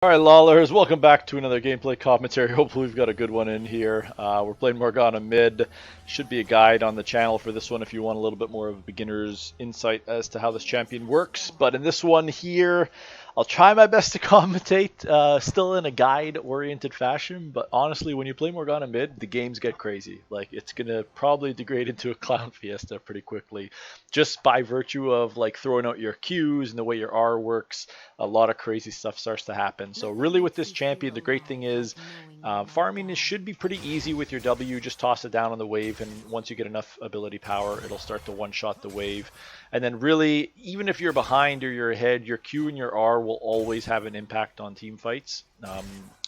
Alright, Lawlers, welcome back to another gameplay commentary. Hopefully we've got a good one in here. We're playing Morgana mid. Should be a guide on the channel for this one if you want a little bit more of a beginner's insight as to how this champion works. But in this one here, I'll try my best to commentate, still in a guide-oriented fashion, but honestly, when you play Morgana mid, the games get crazy. Like, it's gonna probably degrade into a clown fiesta pretty quickly, just by virtue of, like, throwing out your Qs and the way your R works. A lot of crazy stuff starts to happen. So really with this champion, the great thing is farming should be pretty easy with your W. Just toss it down on the wave, and once you get enough ability power, it'll start to one-shot the wave. And then really, even if you're behind or you're ahead, your Q and your R will always have an impact on team fights.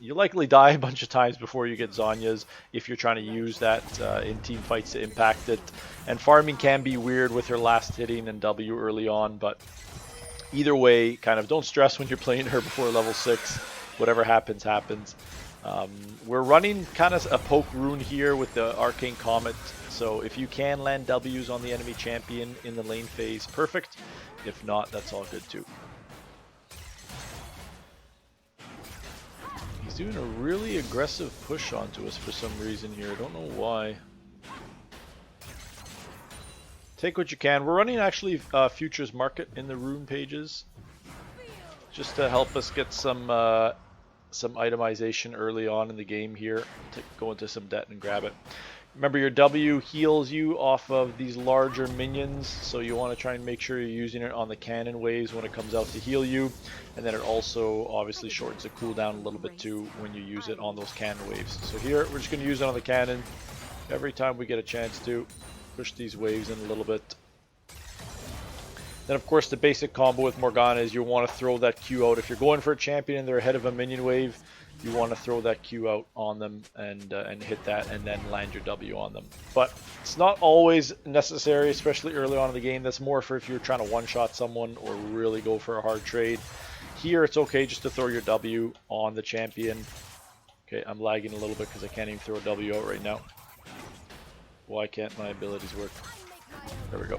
You likely die a bunch of times before you get Zhonya's if you're trying to use that in team fights to impact it. And farming can be weird with her last hitting and W early on, but either way, kind of don't stress when you're playing her before level 6. Whatever happens, happens. We're running kind of a poke rune here with the Arcane Comet. So if you can land W's on the enemy champion in the lane phase, perfect. If not, that's all good too. He's doing a really aggressive push onto us for some reason here. I don't know why. Take what you can. We're running actually futures market in the rune pages, just to help us get some itemization early on in the game here. To go into some debt and grab it. Remember, your W heals you off of these larger minions, so you want to try and make sure you're using it on the cannon waves when it comes out to heal you, and then it also obviously shortens the cooldown a little bit too when you use it on those cannon waves. So here we're just going to use it on the cannon every time we get a chance to. Push these waves in a little bit. Then of course the basic combo with Morgana is you want to throw that Q out. If you're going for a champion and they're ahead of a minion wave, you want to throw that Q out on them and hit that and then land your W on them. But it's not always necessary, especially early on in the game. That's more for if you're trying to one-shot someone or really go for a hard trade. Here it's okay just to throw your W on the champion. Okay, I'm lagging a little bit because I can't even throw a W out right now. Why can't my abilities work? There we go.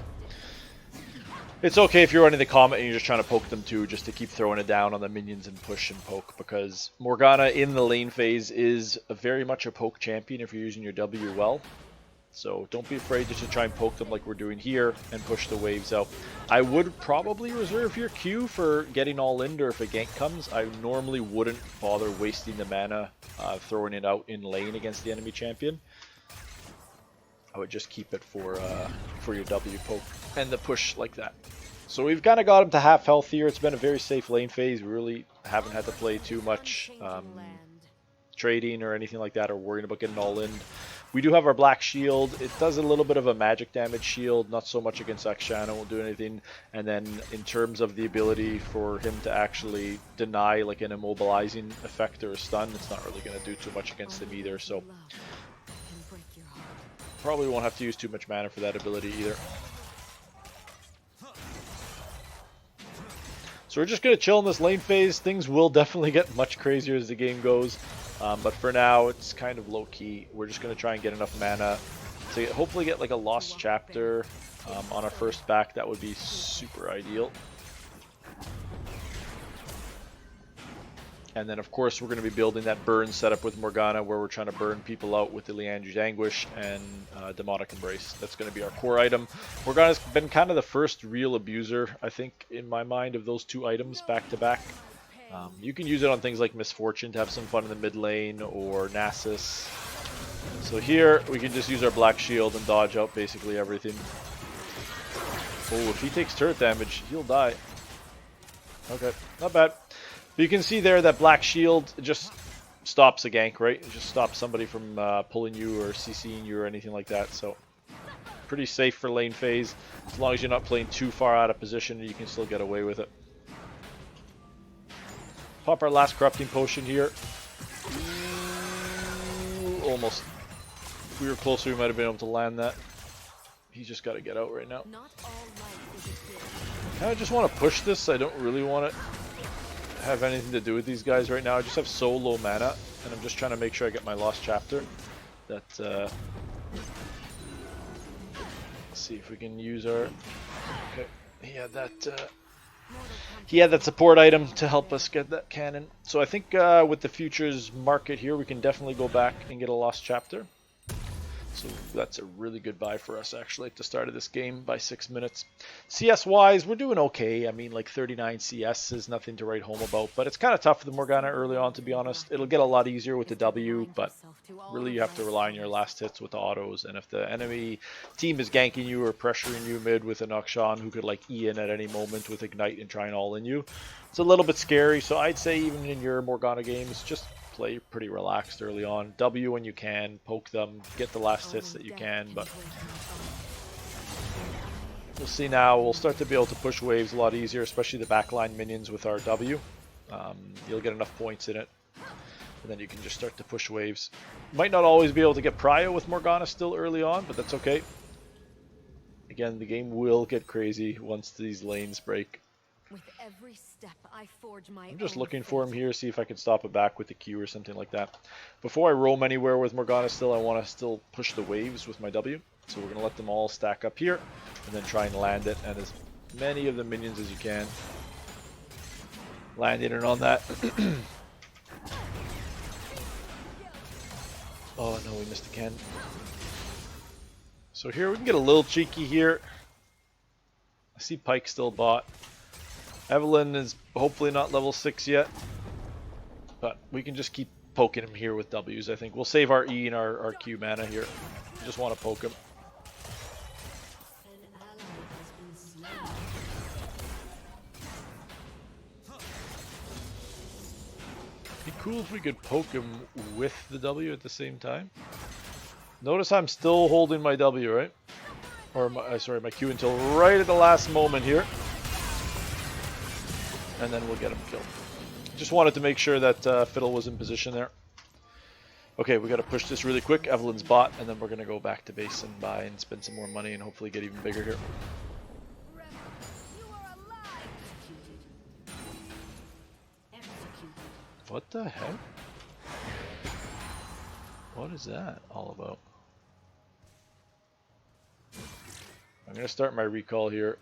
It's okay if you're running the Comet and you're just trying to poke them too, just to keep throwing it down on the minions and push and poke, because Morgana in the lane phase is very much a poke champion if you're using your W well. So don't be afraid just to try and poke them like we're doing here and push the waves out. I would probably reserve your Q for getting all in, or if a gank comes. I normally wouldn't bother wasting the mana throwing it out in lane against the enemy champion. I would just keep it for your W poke and the push like that. So we've kind of got him to half health here. It's been a very safe lane phase. We really haven't had to play too much trading or anything like that, or worrying about getting all in. We do have our black shield. It does a little bit of a magic damage shield, not so much against Akshana, won't do anything. And then in terms of the ability for him to actually deny like an immobilizing effect or a stun, it's not really going to do too much against him either. So probably won't have to use too much mana for that ability either. So we're just going to chill in this lane phase. Things will definitely get much crazier as the game goes. But for now, it's kind of low-key. We're just going to try and get enough mana to hopefully get like a lost chapter on our first back. That would be super ideal. And then, of course, we're going to be building that burn setup with Morgana, where we're trying to burn people out with the Leandri's Anguish and Demonic Embrace. That's going to be our core item. Morgana's been kind of the first real abuser, I think, in my mind, of those two items back to back. You can use it on things like Misfortune to have some fun in the mid lane, or Nasus. So here, we can just use our Black Shield and dodge out basically everything. Oh, if he takes turret damage, he'll die. Okay, not bad. But you can see there that Black Shield just stops a gank, right? It just stops somebody from pulling you or CCing you or anything like that. So pretty safe for lane phase. As long as you're not playing too far out of position, you can still get away with it. Pop our last Corrupting Potion here. Ooh, almost. If we were closer, we might have been able to land that. He's just got to get out right now. I kind of just want to push this. I don't really want to have anything to do with these guys right now. I just have so low mana, and I'm just trying to make sure I get my lost chapter. That let's see if we can use our. Okay, he had that he had that support item to help us get that cannon. So I think with the futures market here, we can definitely go back and get a lost chapter. So that's a really good buy for us, actually, at the start of this game by 6 minutes. CS-wise, we're doing okay. I mean, like 39 CS is nothing to write home about, but it's kind of tough for the Morgana early on, to be honest. It'll get a lot easier with the W, but really you have to rely on your last hits with the autos. And if the enemy team is ganking you or pressuring you mid with an Akshan who could like E in at any moment with Ignite and try and all in you, it's a little bit scary. So I'd say even in your Morgana games, just play pretty relaxed early on. W when you can, poke them, get the last hits that you can, but we'll see now. We'll start to be able to push waves a lot easier, especially the backline minions with our W. You'll get enough points in it, and then you can just start to push waves. Might not always be able to get Prio with Morgana still early on, but that's okay. Again, the game will get crazy once these lanes break. With every step, I forge my I'm just own looking fate. for him here, see if I can stop it back with the Q or something like that. Before I roam anywhere with Morgana still, I want to still push the waves with my W. So we're going to let them all stack up here, and then try and land it, and as many of the minions as you can. Landing it on that. Oh no, we missed the cannon. So here we can get a little cheeky here. I see Pike still bought. Evelyn is hopefully not level 6 yet, but we can just keep poking him here with W's, I think. We'll save our E and our Q mana here. Just want to poke him. Be cool if we could poke him with the W at the same time. Notice I'm still holding my W, right? Or sorry, my Q until right at the last moment here. And then we'll get him killed. Just wanted to make sure that Fiddle was in position there. Okay, we got to push this really quick. Evelyn's bot, and then we're going to go back to base and buy and spend some more money and hopefully get even bigger here. What the heck? What is that all about? I'm going to start my recall here.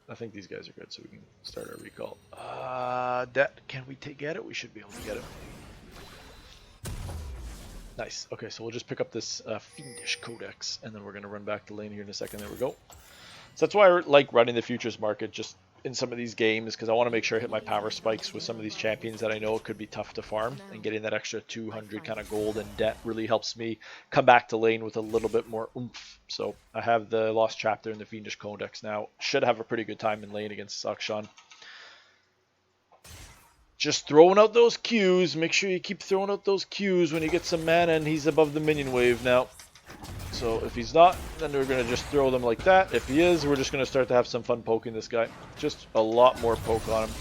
I think these guys are good, so we can start our recall. Can we get it? We should be able to get it. Nice. Okay, so we'll just pick up this Fiendish Codex, and then we're going to run back to lane here in a second. There we go. So that's why I like running the futures market just in some of these games, because I want to make sure I hit my power spikes with some of these champions that I know could be tough to farm, and getting that extra 200 kind of gold and debt really helps me come back to lane with a little bit more oomph. So I have the Lost Chapter and the Fiendish Codex now. Should have a pretty good time in lane against Akshan. Just throwing out those Qs. Make sure you keep throwing out those Qs when you get some mana and he's above the minion wave now. So if he's not, then we're going to just throw them like that. If he is, we're just going to start to have some fun poking this guy. Just a lot more poke on him.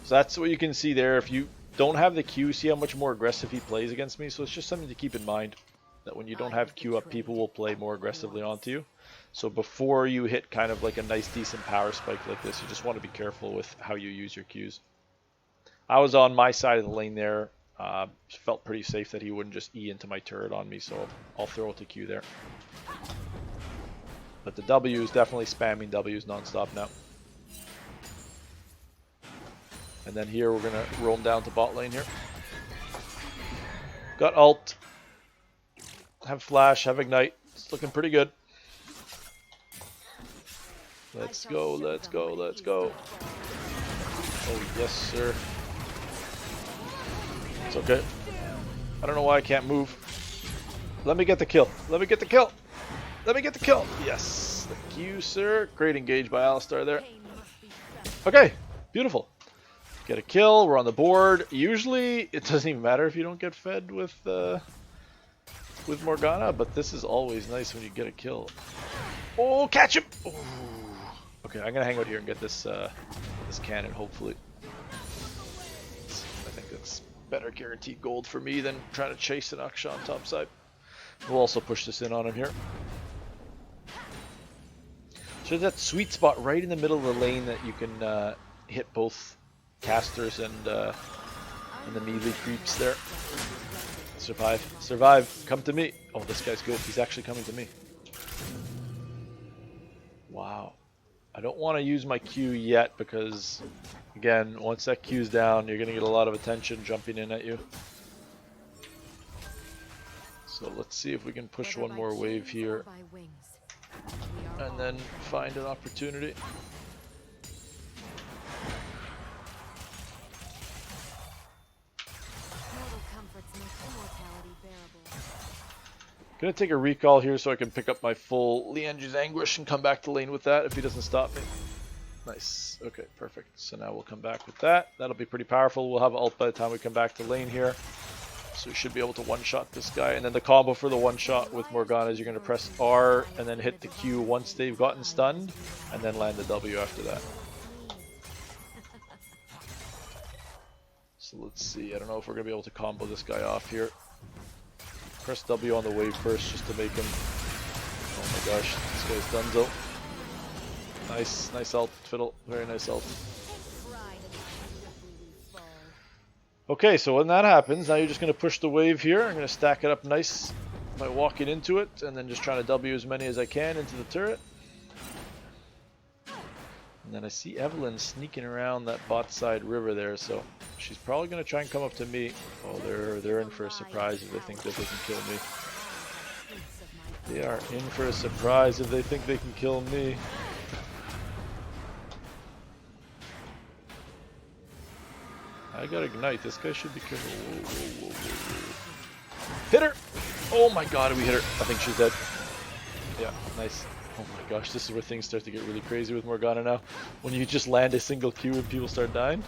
So that's what you can see there. If you don't have the Q, see how much more aggressive he plays against me. So it's just something to keep in mind, that when you don't have Q up, people will play more aggressively onto you. So before you hit kind of like a nice decent power spike like this, you just want to be careful with how you use your Qs. I was on my side of the lane there. Felt pretty safe that he wouldn't just E into my turret on me, so I'll throw it to Q there. But the W is definitely spamming Ws non-stop now. And then here we're going to roam down to bot lane here. Got ult. Have flash, have ignite. It's looking pretty good. Let's go, let's go, let's go. Oh, yes, sir. It's okay. I don't know why I can't move. Let me get the kill. Let me get the kill. Let me get the kill. Yes. Thank you, sir. Great engage by Alistar there. Okay. Beautiful. Get a kill. We're on the board. Usually, it doesn't even matter if you don't get fed with Morgana, but this is always nice when you get a kill. Oh, catch him! Ooh. Okay, I'm gonna hang out here and get this this cannon, hopefully. I think that's better guaranteed gold for me than trying to chase an Akshan topside. We'll also push this in on him here. So that sweet spot right in the middle of the lane that you can hit both casters and the melee creeps there. Survive. Survive. Come to me. Oh, this guy's good. He's actually coming to me. Wow. I don't want to use my Q yet because, again, once that Q's down, you're going to get a lot of attention jumping in at you. So let's see if we can push one more wave here and then find an opportunity. Gonna take a recall here so I can pick up my full Lianji's Anguish and come back to lane with that if he doesn't stop me. Nice. Okay, perfect. So now we'll come back with that. That'll be pretty powerful. We'll have ult by the time we come back to lane here. So we should be able to one-shot this guy. And then the combo for the one-shot with Morgana is you're going to press R and then hit the Q once they've gotten stunned, and then land the W after that. So let's see. I don't know if we're going to be able to combo this guy off here. Press W on the wave first just to make him... Oh my gosh, this guy's donezo. Nice, nice ult, Fiddle. Very nice ult. Okay, so when that happens, now you're just going to push the wave here. I'm going to stack it up nice by walking into it and then just trying to W as many as I can into the turret. And then I see Evelyn sneaking around that bot side river there, so she's probably going to try and come up to me. Oh, they're in for a surprise if they think that they can kill me. They are in for a surprise if they think they can kill me. I got Ignite. This guy should be careful. Whoa, whoa, whoa, whoa. Hit her! Oh my god, we hit her. I think she's dead. Yeah, nice. Oh my gosh, this is where things start to get really crazy with Morgana now. When you just land a single Q and people start dying.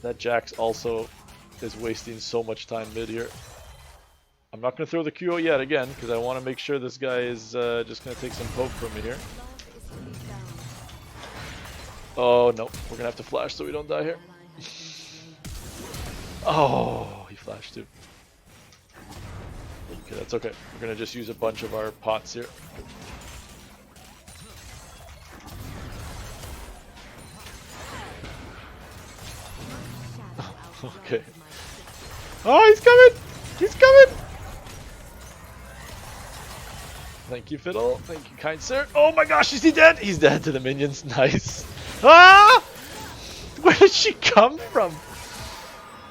That Jax also is wasting so much time mid here. I'm not going to throw the Q out yet again, because I want to make sure this guy is just going to take some poke from me here. Oh no, we're going to have to flash so we don't die here. Oh, he flashed too. Okay, that's okay. We're going to just use a bunch of our pots here. Okay. Oh, he's coming! He's coming! Thank you, Fiddle. Thank you, kind sir. Oh my gosh, is he dead? He's dead to the minions. Nice. Ah! Where did she come from?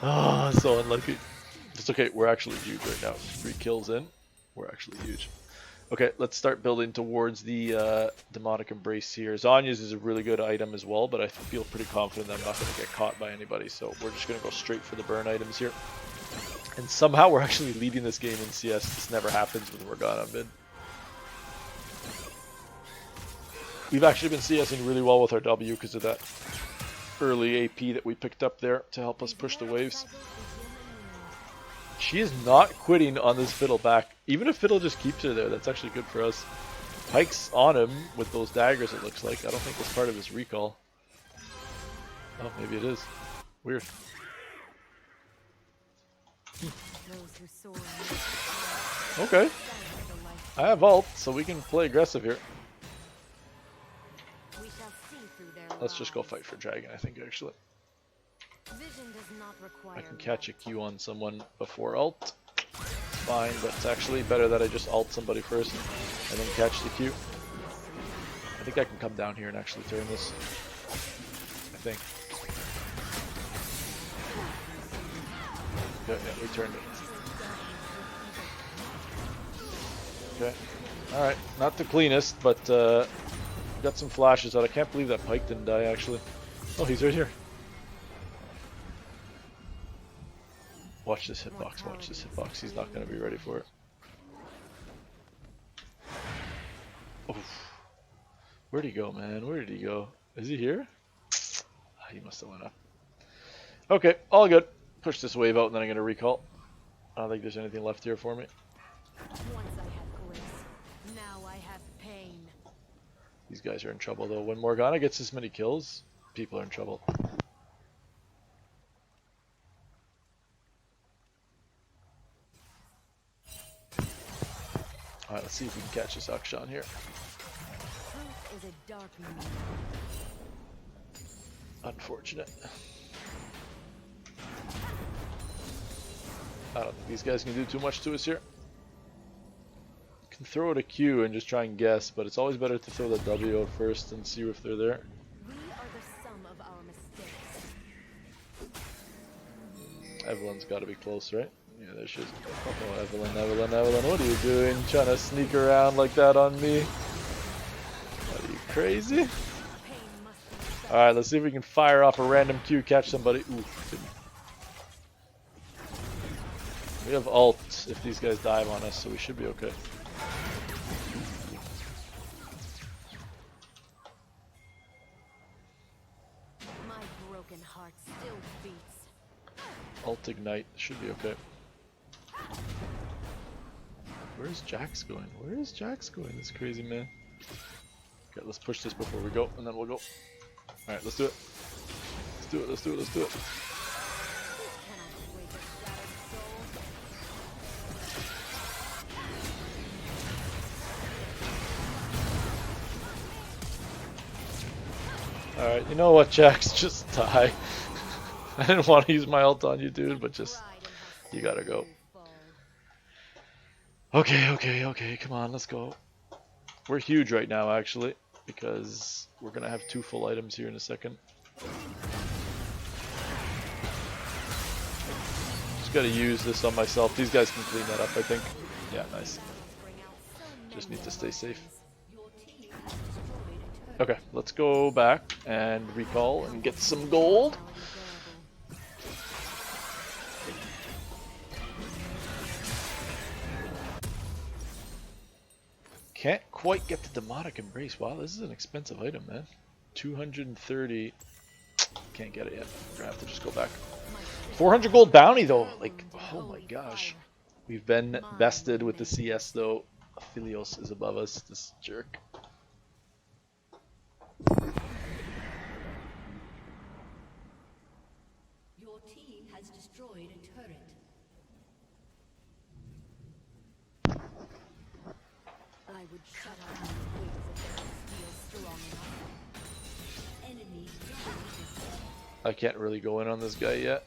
Ah, oh, so unlucky. It's okay, we're actually huge right now. 3 kills in. We're actually huge. Okay, let's start building towards the Demonic Embrace here. Zanya's is a really good item as well, but I feel pretty confident that I'm not going to get caught by anybody, so we're just going to go straight for the burn items here. And somehow we're actually leading this game in CS. This never happens with Morgana mid. We've actually been CSing really well with our W because of that early AP that we picked up there to help us push the waves. She is not quitting on this Fiddle back. Even if Fiddle just keeps her there, that's actually good for us. Pike's on him with those daggers, it looks like. I don't think that's part of his recall. Oh, maybe it is. Weird. Okay. I have ult, so we can play aggressive here. Let's just go fight for Dragon, I think, actually. I can catch a Q on someone before ult. It's fine, but it's actually better that I just ult somebody first and then catch the Q. I think I can come down here and actually turn this. I think. Okay, yeah, we turned it. Okay. Alright, not the cleanest, but got some flashes out. I can't believe that Pike didn't die, actually. Oh, he's right here. Watch this hitbox, watch this hitbox. He's not going to be ready for it. Oof. Where'd he go, man? Where did he go? Is he here? He must have went up. Okay, all good. Push this wave out and then I'm going to recall. I don't think there's anything left here for me. Once I had grace, now I have pain. These guys are in trouble though. When Morgana gets this many kills, people are in trouble. Alright, let's see if we can catch this Akshan here. Truth is a dark moon. Unfortunate. I don't think these guys can do too much to us here. Can throw it a Q and just try and guess, but it's always better to throw the W out first and see if they're there. We are the sum of our mistakes. Evelyn's got to be close, right? Yeah, there she is. Oh, Evelyn, what are you doing? Trying to sneak around like that on me? Are you crazy? Alright, let's see if we can fire off a random Q, catch somebody. Ooh, didn't. We have ult if these guys dive on us, so we should be okay. My broken heart still beats. Ult ignite, should be okay. Where's Jax going? Where is Jax going, this crazy man? Okay, let's push this before we go, and then we'll go. Alright, let's do it. Let's do it, let's do it, let's do it. Alright, you know what, Jax? Just die. I didn't want to use my ult on you, dude, but just... You gotta go. Okay, come on, let's go. We're huge right now, actually, because we're gonna have 2 full items here in a second. Just gotta use this on myself. These guys can clean that up, I think. Yeah, nice. Just need to stay safe. Okay, let's go back and recall and get some gold. Can't quite get the demonic embrace. Wow, this is an expensive item, man. 230. Can't get it yet. We're gonna have to just go back. 400 gold bounty though. Like, oh my gosh. We've been bested with the CS though. Aphelios is above us. This jerk. Your team has destroyed a turret. I would shut out my wings if they were steel strong enough. Enemy dominated. I can't really go in on this guy yet.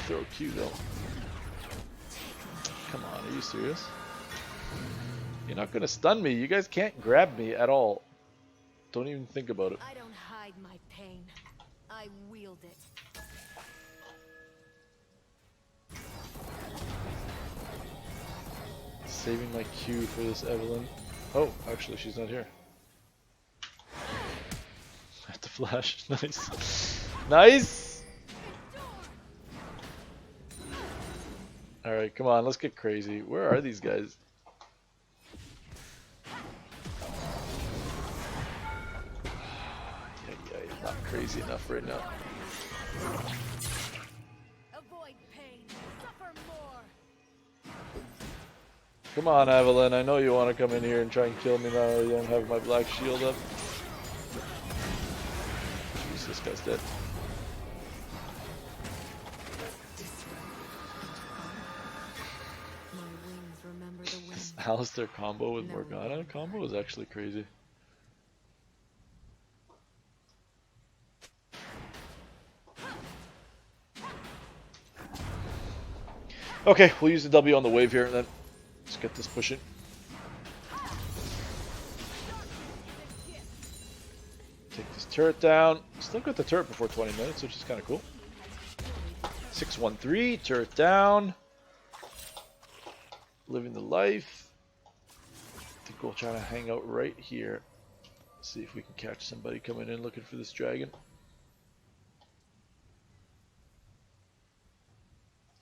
Throw a Q though. Come on, are you serious? You're not gonna stun me. You guys can't grab me at all. Don't even think about it. I don't hide my pain. I wield it. Saving my Q for this Evelyn. Oh, actually she's not here. I have to flash. Nice. Nice! Alright, come on, let's get crazy. Where are these guys? Yeah, not crazy enough right now. Avoid pain. Suffer more. Come on, Evelyn, I know you want to come in here and try and kill me now that you don't have my black shield up. Jeez, this guy's dead. My wings remember the wind. This Alistair combo with Morgana combo is actually crazy. Okay, we'll use the W on the wave here and then let's get this pushing. Take this turret down. Still got the turret before 20 minutes, which is kind of cool. 613, turret down. Living the life. I think we'll try to hang out right here. See if we can catch somebody coming in looking for this dragon.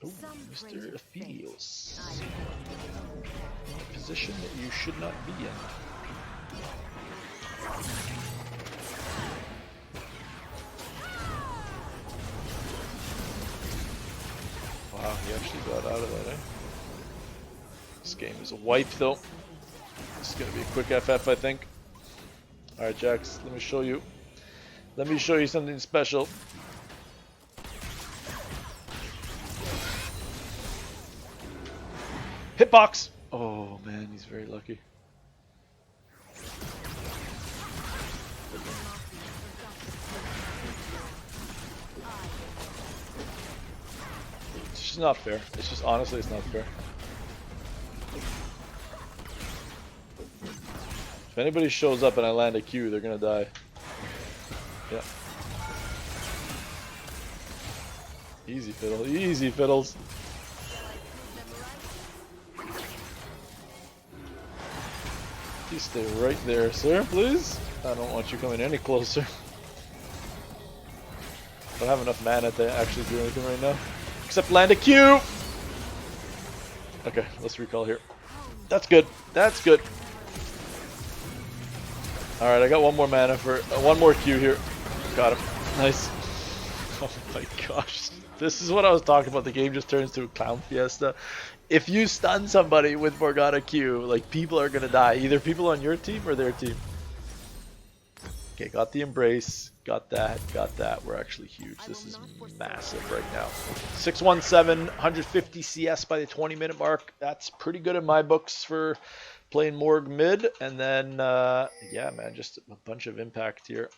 Oh, Mr. Aphelios. In a position that you should not be in. Wow, he actually got out of that, eh? This game is a wipe though. This is gonna be a quick FF, I think. Alright, Jax, let me show you. Let me show you something special. Hitbox! Oh man, he's very lucky. It's just not fair. It's just honestly, it's not fair. If anybody shows up and I land a Q, they're gonna die. Yeah. Easy fiddle, easy fiddles. You stay right there, sir, please. I don't want you coming any closer. I don't have enough mana to actually do anything right now. Except land a Q! Okay, let's recall here. That's good. That's good. Alright, I got one more mana for... one more Q here. Got him. Nice. Oh my gosh. This is what I was talking about. The game just turns to a clown fiesta. If you stun somebody with Morgana Q, like, people are gonna die. Either people on your team or their team. Okay, got the embrace. Got that. Got that. We're actually huge. This is massive right now. 617, 150 CS by the 20-minute mark. That's pretty good in my books for playing Morg mid. And then, yeah, man, just a bunch of impact here.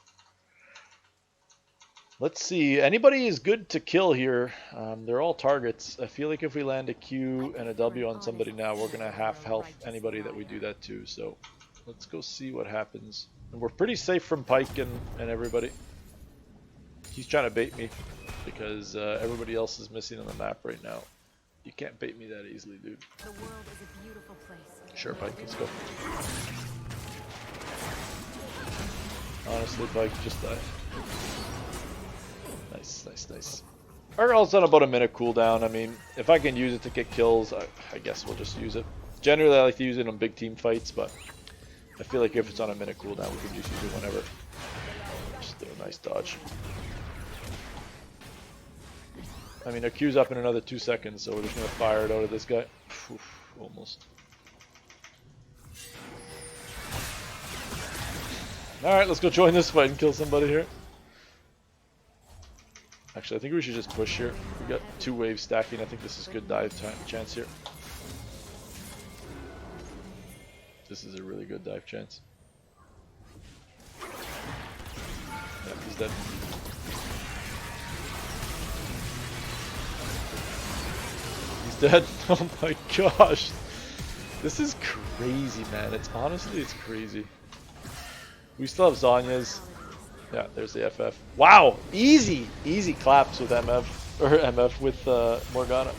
Let's see. Anybody is good to kill here. They're all targets. I feel like if we land a Q and a W on somebody now, we're going to half health anybody that we do that to. So let's go see what happens. And we're pretty safe from Pike and everybody. He's trying to bait me because everybody else is missing on the map right now. You can't bait me that easily, dude. The world is a beautiful place. Sure, Pike, let's go. Honestly, Pike, just die. Nice, nice, nice. Argyle's on about a minute cooldown. I mean, if I can use it to get kills, I guess we'll just use it. Generally, I like to use it on big team fights, but I feel like if it's on a minute cooldown, we can just use it whenever. Just do a nice dodge. I mean, our Q's up in another 2 seconds, so we're just going to fire it out of this guy. Oof, almost. Alright, let's go join this fight and kill somebody here. Actually, I think we should just push here. We got 2 waves stacking. I think this is good dive chance here. This is a really good dive chance. Yeah, he's dead. He's dead. Oh my gosh. This is crazy, man. It's honestly, it's crazy. We still have Zonya's. Yeah, there's the FF. Wow, easy, easy claps with MF or MF with Morgana.